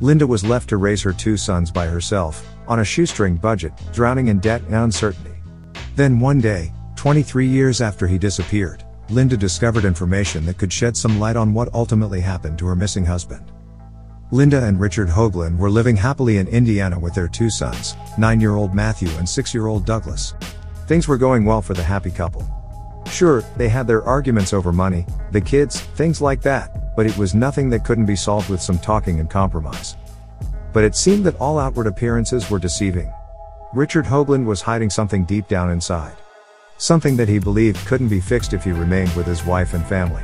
Linda was left to raise her 2 sons by herself, on a shoestring budget, drowning in debt and uncertainty. Then one day, 23 years after he disappeared, Linda discovered information that could shed some light on what ultimately happened to her missing husband. Linda and Richard Hoagland were living happily in Indiana with their 2 sons, 9-year-old Matthew and 6-year-old Douglas. Things were going well for the happy couple. Sure, they had their arguments over money, the kids, things like that, but it was nothing that couldn't be solved with some talking and compromise. But it seemed that all outward appearances were deceiving. Richard Hoagland was hiding something deep down inside. Something that he believed couldn't be fixed if he remained with his wife and family.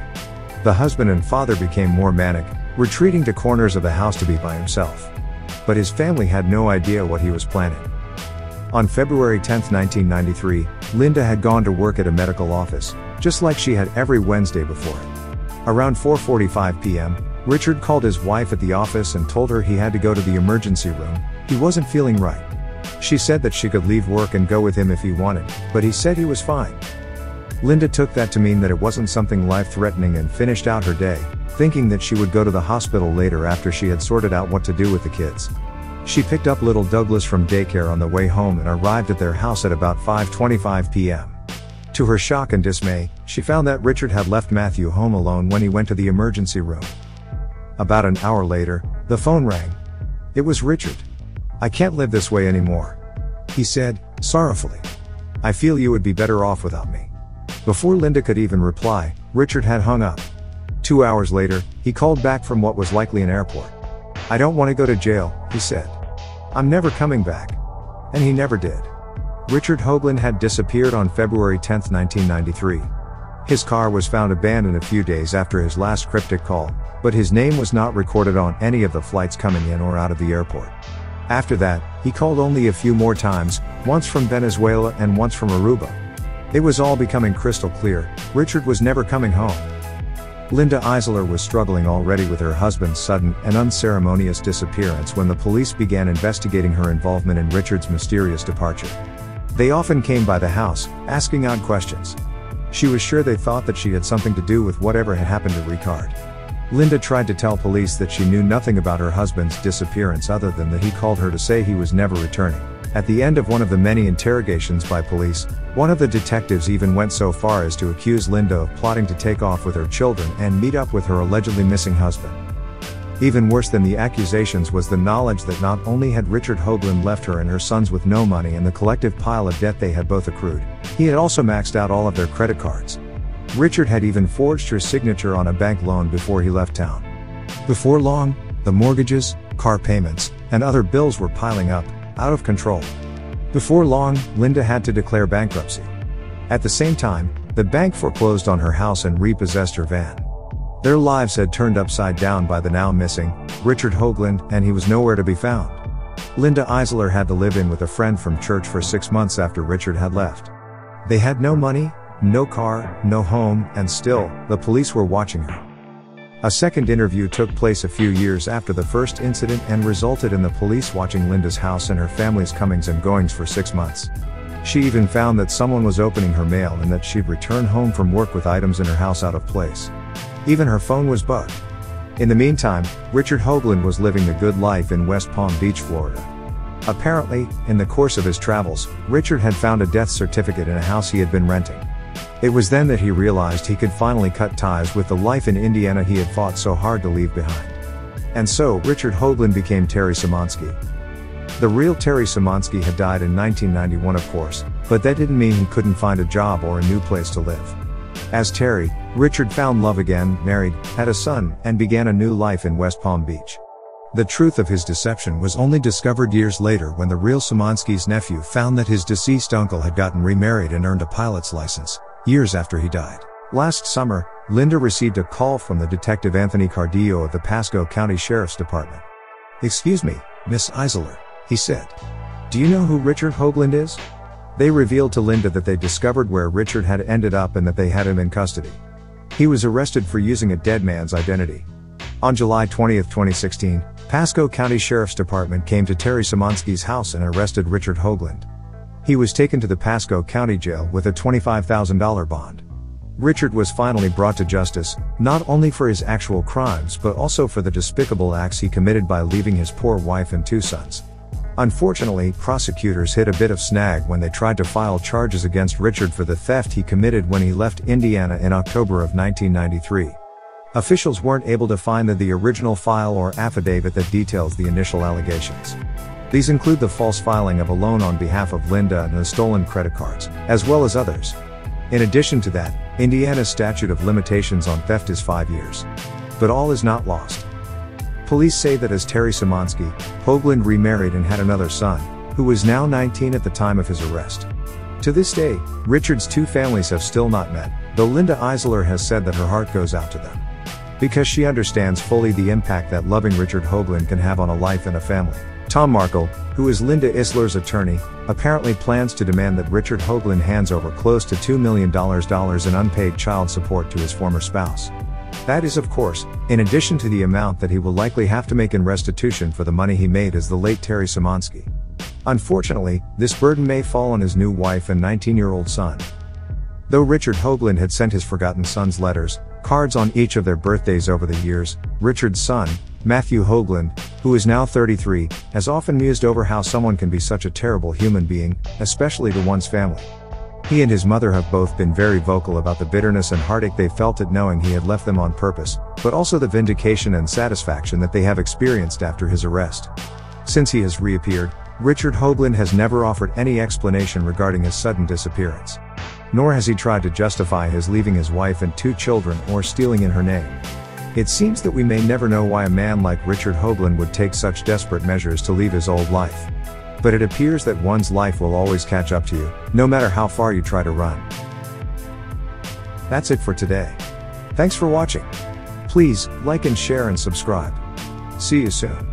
The husband and father became more manic, retreating to corners of the house to be by himself. But his family had no idea what he was planning. On February 10, 1993, Linda had gone to work at a medical office, just like she had every Wednesday before it. Around 4:45 p.m., Richard called his wife at the office and told her he had to go to the emergency room, he wasn't feeling right. She said that she could leave work and go with him if he wanted, but he said he was fine. Linda took that to mean that it wasn't something life-threatening and finished out her day, thinking that she would go to the hospital later after she had sorted out what to do with the kids. She picked up little Douglas from daycare on the way home and arrived at their house at about 5:25 p.m. To her shock and dismay, she found that Richard had left Matthew home alone when he went to the emergency room. About an hour later, the phone rang. It was Richard. "I can't live this way anymore," he said, sorrowfully. "I feel you would be better off without me." Before Linda could even reply, Richard had hung up. 2 hours later, he called back from what was likely an airport. "I don't want to go to jail," he said. "I'm never coming back." And he never did. Richard Hoagland had disappeared on February 10, 1993. His car was found abandoned a few days after his last cryptic call, but his name was not recorded on any of the flights coming in or out of the airport. After that, he called only a few more times, once from Venezuela and once from Aruba. It was all becoming crystal clear, Richard was never coming home. Linda Eisler was struggling already with her husband's sudden and unceremonious disappearance when the police began investigating her involvement in Richard's mysterious departure. They often came by the house, asking odd questions. She was sure they thought that she had something to do with whatever had happened to Ricard. Linda tried to tell police that she knew nothing about her husband's disappearance other than that he called her to say he was never returning. At the end of one of the many interrogations by police, one of the detectives even went so far as to accuse Linda of plotting to take off with her children and meet up with her allegedly missing husband. Even worse than the accusations was the knowledge that not only had Richard Hoagland left her and her sons with no money and the collective pile of debt they had both accrued, he had also maxed out all of their credit cards. Richard had even forged her signature on a bank loan before he left town. Before long, the mortgages, car payments, and other bills were piling up, out of control. Before long, Linda had to declare bankruptcy. At the same time, the bank foreclosed on her house and repossessed her van. Their lives had turned upside down by the now missing Richard Hoagland, and he was nowhere to be found. Linda Eisler had to live in with a friend from church for 6 months after Richard had left. They had no money, no car, no home, and still, the police were watching her. A second interview took place a few years after the first incident and resulted in the police watching Linda's house and her family's comings and goings for 6 months. She even found that someone was opening her mail and that she'd return home from work with items in her house out of place. Even her phone was bugged. In the meantime, Richard Hoagland was living the good life in West Palm Beach, Florida. Apparently, in the course of his travels, Richard had found a death certificate in a house he had been renting. It was then that he realized he could finally cut ties with the life in Indiana he had fought so hard to leave behind. And so, Richard Hoagland became Terry Szymanski. The real Terry Szymanski had died in 1991, of course, but that didn't mean he couldn't find a job or a new place to live. As Terry, Richard found love again, married, had a son, and began a new life in West Palm Beach. The truth of his deception was only discovered years later when the real Szymanski's nephew found that his deceased uncle had gotten remarried and earned a pilot's license, years after he died. Last summer, Linda received a call from the detective Anthony Cardillo of the Pasco County Sheriff's Department. "Excuse me, Miss Eisler," he said. "Do you know who Richard Hoagland is?" They revealed to Linda that they discovered where Richard had ended up and that they had him in custody. He was arrested for using a dead man's identity. On July 20, 2016, Pasco County Sheriff's Department came to Terry Szymanski's house and arrested Richard Hoagland. He was taken to the Pasco County Jail with a $25,000 bond. Richard was finally brought to justice, not only for his actual crimes but also for the despicable acts he committed by leaving his poor wife and 2 sons. Unfortunately, prosecutors hit a bit of snag when they tried to file charges against Richard for the theft he committed when he left Indiana in October of 1993. Officials weren't able to find the original file or affidavit that details the initial allegations. These include the false filing of a loan on behalf of Linda and the stolen credit cards, as well as others. In addition to that, Indiana's statute of limitations on theft is 5 years. But all is not lost. Police say that as Terry Szymanski, Hoagland remarried and had another son, who was now 19 at the time of his arrest. To this day, Richard's 2 families have still not met, though Linda Eisler has said that her heart goes out to them. Because she understands fully the impact that loving Richard Hoagland can have on a life and a family. Tom Markle, who is Linda Eisler's attorney, apparently plans to demand that Richard Hoagland hands over close to $2 million in unpaid child support to his former spouse. That is, of course, in addition to the amount that he will likely have to make in restitution for the money he made as the late Terry Szymanski. Unfortunately, this burden may fall on his new wife and 19-year-old son. Though Richard Hoagland had sent his forgotten sons letters, cards on each of their birthdays over the years, Richard's son, Matthew Hoagland, who is now 33, has often mused over how someone can be such a terrible human being, especially to one's family. He and his mother have both been very vocal about the bitterness and heartache they felt at knowing he had left them on purpose, but also the vindication and satisfaction that they have experienced after his arrest. Since he has reappeared, Richard Hoagland has never offered any explanation regarding his sudden disappearance. Nor has he tried to justify his leaving his wife and 2 children or stealing in her name. It seems that we may never know why a man like Richard Hoagland would take such desperate measures to leave his old life. But it appears that one's life will always catch up to you, no matter how far you try to run. That's it for today. Thanks for watching. Please, like and share and subscribe. See you soon.